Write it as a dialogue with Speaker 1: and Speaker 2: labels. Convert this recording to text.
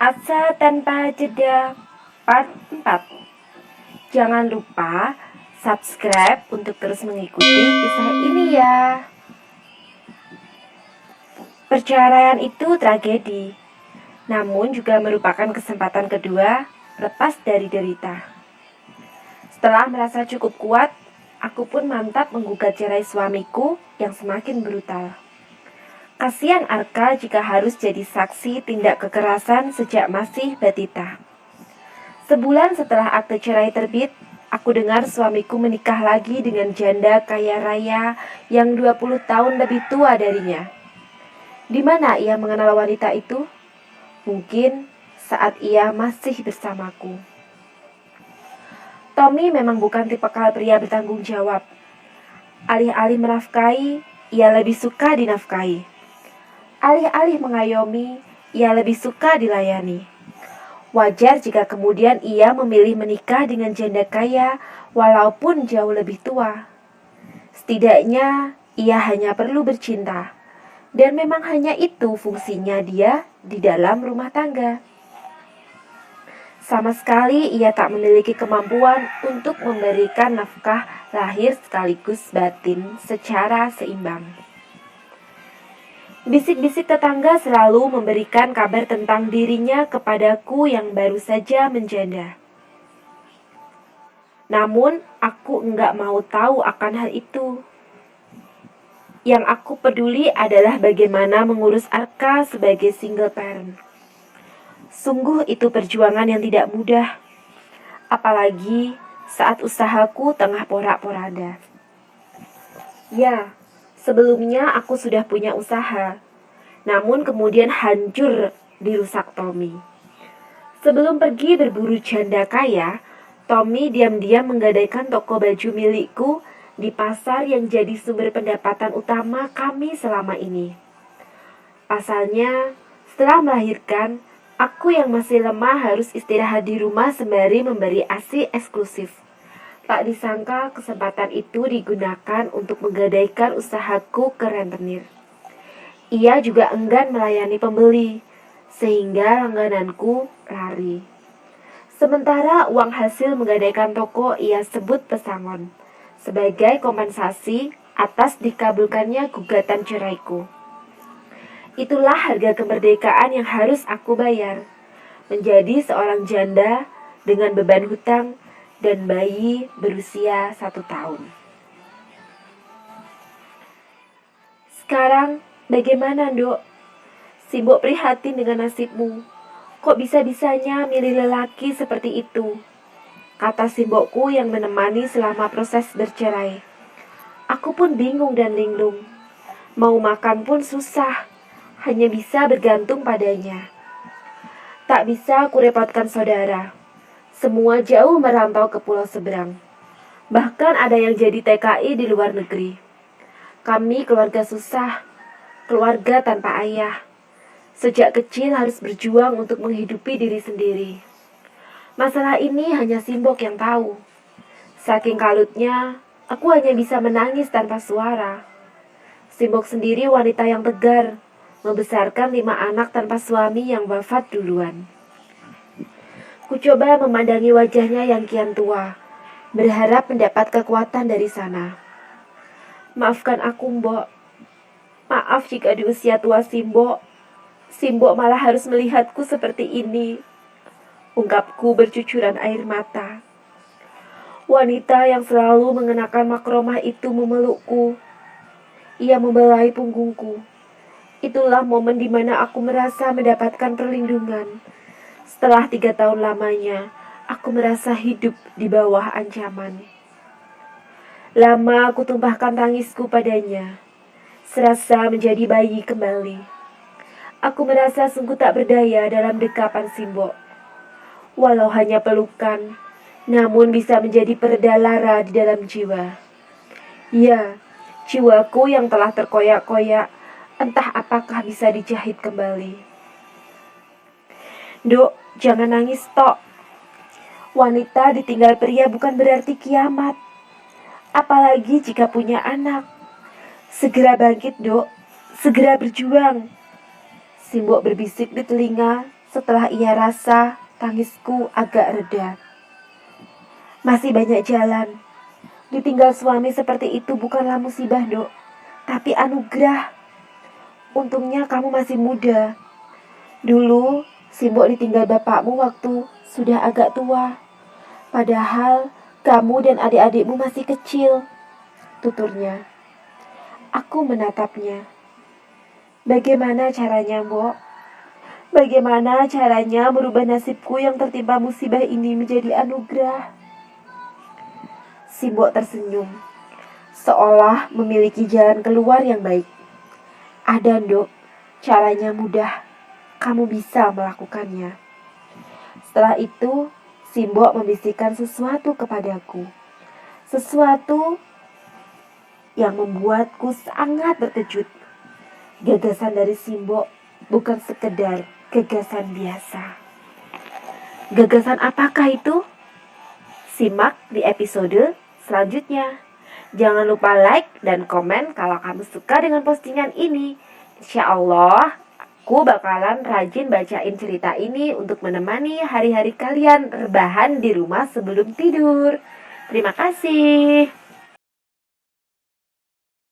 Speaker 1: Asa tanpa jeda part 4. Jangan lupa subscribe untuk terus mengikuti kisah ini ya. Perceraian itu tragedi, namun juga merupakan kesempatan kedua lepas dari derita. Setelah merasa cukup kuat, aku pun mantap menggugat cerai suamiku yang semakin brutal. Kasihan Arka jika harus jadi saksi tindak kekerasan sejak masih batita. Sebulan setelah akte cerai terbit, aku dengar suamiku menikah lagi dengan janda kaya raya yang 20 tahun lebih tua darinya. Di mana ia mengenal wanita itu? Mungkin saat ia masih bersamaku. Tommy memang bukan tipikal pria bertanggung jawab. Alih-alih menafkahi, ia lebih suka dinafkahi. Alih-alih mengayomi, ia lebih suka dilayani. Wajar jika kemudian ia memilih menikah dengan janda kaya walaupun jauh lebih tua. Setidaknya ia hanya perlu bercinta. Dan memang hanya itu fungsinya dia di dalam rumah tangga. Sama sekali ia tak memiliki kemampuan untuk memberikan nafkah lahir sekaligus batin secara seimbang. Bisik-bisik tetangga selalu memberikan kabar tentang dirinya kepadaku yang baru saja menjanda. Namun, aku enggak mau tahu akan hal itu. Yang aku peduli adalah bagaimana mengurus Arka sebagai single parent. Sungguh itu perjuangan yang tidak mudah. Apalagi saat usahaku tengah porak-poranda. Ya, sebelumnya aku sudah punya usaha, namun kemudian hancur dirusak Tommy. Sebelum pergi berburu janda kaya, Tommy diam-diam menggadaikan toko baju milikku di pasar yang jadi sumber pendapatan utama kami selama ini. Pasalnya, setelah melahirkan, aku yang masih lemah harus istirahat di rumah sembari memberi ASI eksklusif. Tak disangka kesempatan itu digunakan untuk menggadaikan usahaku ke rentenir. Ia juga enggan melayani pembeli, sehingga langgananku lari. Sementara uang hasil menggadaikan toko ia sebut pesangon, sebagai kompensasi atas dikabulkannya gugatan ceraiku. Itulah harga kemerdekaan yang harus aku bayar, menjadi seorang janda dengan beban hutang dan bayi berusia 1 tahun. Sekarang bagaimana, Dok? Simbok prihatin dengan nasibmu. Kok bisa-bisanya milih lelaki seperti itu? Kata simbokku yang menemani selama proses bercerai. Aku pun bingung dan linglung. Mau makan pun susah, hanya bisa bergantung padanya. Tak bisa kurepotkan saudara. Semua jauh merantau ke pulau seberang. Bahkan ada yang jadi TKI di luar negeri. Kami keluarga susah, keluarga tanpa ayah. Sejak kecil harus berjuang untuk menghidupi diri sendiri. Masalah ini hanya Simbok yang tahu. Saking kalutnya, aku hanya bisa menangis tanpa suara. Simbok sendiri wanita yang tegar, membesarkan 5 anak tanpa suami yang wafat duluan. Ku coba memandangi wajahnya yang kian tua, berharap mendapat kekuatan dari sana. Maafkan aku, Mbok. Maaf jika di usia tua Simbok malah harus melihatku seperti ini. Ungkapku bercucuran air mata. Wanita yang selalu mengenakan makromah itu memelukku. Ia membelai punggungku. Itulah momen di mana aku merasa mendapatkan perlindungan. Setelah 3 tahun lamanya, aku merasa hidup di bawah ancaman. Lama aku tumpahkan tangisku padanya, serasa menjadi bayi kembali. Aku merasa sungguh tak berdaya dalam dekapan Simbok. Walau hanya pelukan, namun bisa menjadi pereda lara di dalam jiwa. Ya, jiwaku yang telah terkoyak-koyak, entah apakah bisa dijahit kembali. Dok, jangan nangis, Tok. Wanita ditinggal pria bukan berarti kiamat. Apalagi jika punya anak. Segera bangkit, Dok. Segera berjuang. Simbok berbisik di telinga Setelah ia rasa tangisku agak reda. Masih banyak jalan. Ditinggal suami seperti itu bukanlah musibah, Dok, tapi anugerah. Untungnya kamu masih muda. Dulu, Simbok ditinggal bapakmu waktu sudah agak tua. Padahal kamu dan adik-adikmu masih kecil, tuturnya. Aku menatapnya. Bagaimana caranya, Mbok? Bagaimana caranya merubah nasibku yang tertimpa musibah ini menjadi anugerah? Simbok tersenyum, seolah memiliki jalan keluar yang baik. Ada, Dok, caranya mudah. Kamu bisa melakukannya. Setelah itu, Simbok membisikkan sesuatu kepadaku. Sesuatu yang membuatku sangat terkejut. Gagasan dari Simbok bukan sekedar gagasan biasa. Gagasan apakah itu? Simak di episode selanjutnya. Jangan lupa like dan komen kalau kamu suka dengan postingan ini. Insya Allah, aku bakalan rajin bacain cerita ini untuk menemani hari-hari kalian rebahan di rumah sebelum tidur. Terima kasih.